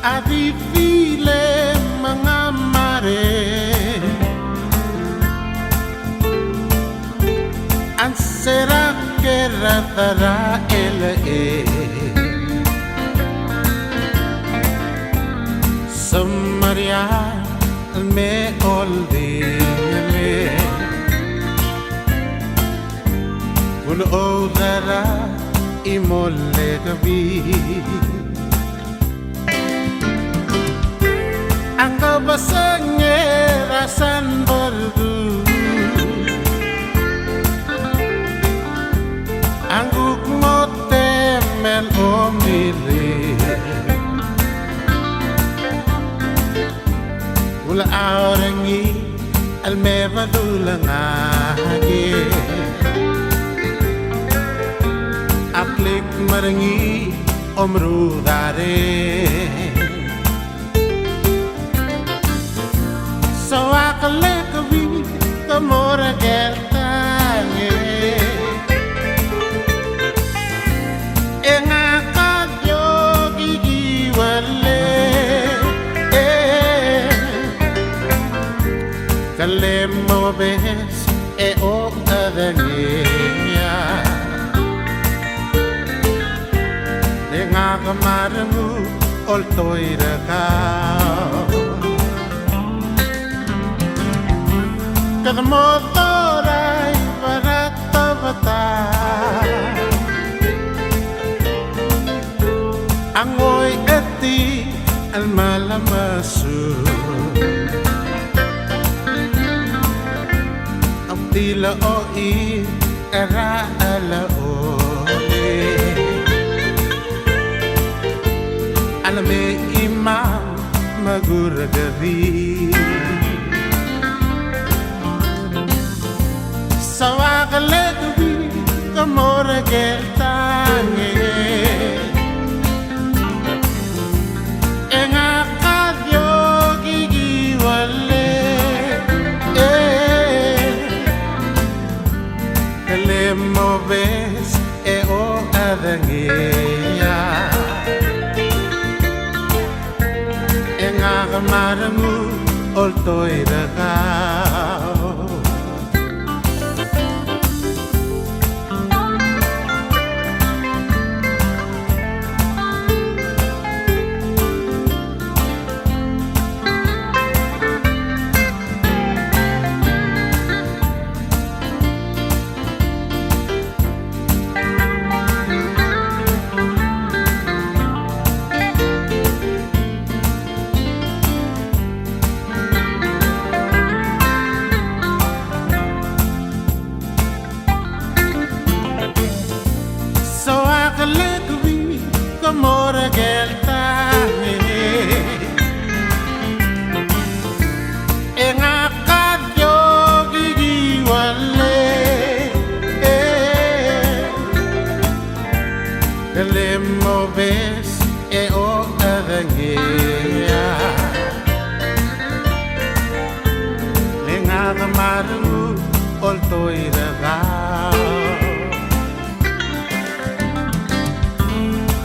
Adifile mga mare Ang serap keratara ele Samaria me oldine Ulo odara imolle gabi Ang kabasangnya rasan berdu Ang gugmote mel omili Ula aurangi almeva dulangagi Aplik marangi omrudare So ako Lekebil kamora geltanye Enga kadyo gigiwale Kalemo bes o adanya Enga kamaramu oltoy rakao Kada motoray bata Angoy eti al malamasu Ang tila oi era ala ole Alame imam maguragari Sawa ka Lekebil kamora geltanye Enga kadyo gigiwale Kalemo bes o adangiya Enga kamaramu oltoy rakao Lekebil kamora geltanye Enga kadyo gigiwale Kalemo bes o adangiya Enga kamaru oltoy rakao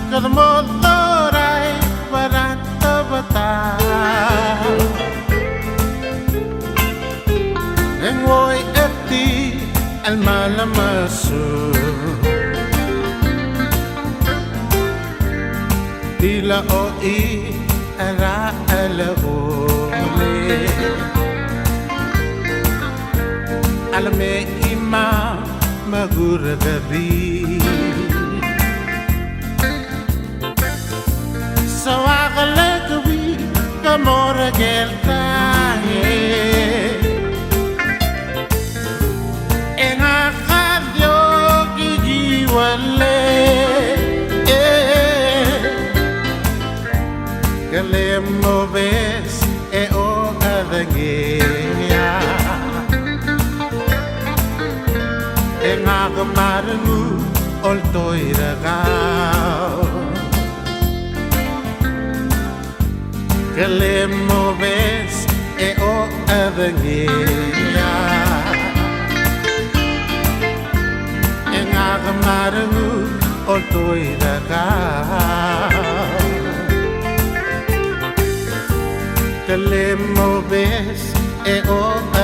Kada motoray bata Nengoy eti al malamasu Tila oi ara ala ole Alame imam maguragari Sawa ka Lekebil kamora geltanye Enga kadyo gigiwale Kalemo bes o adangiya Enga kamaramu oltoy rakao Kalemo bes o adangiya Enga kamaramu oltoy rakao Te le mo ves e o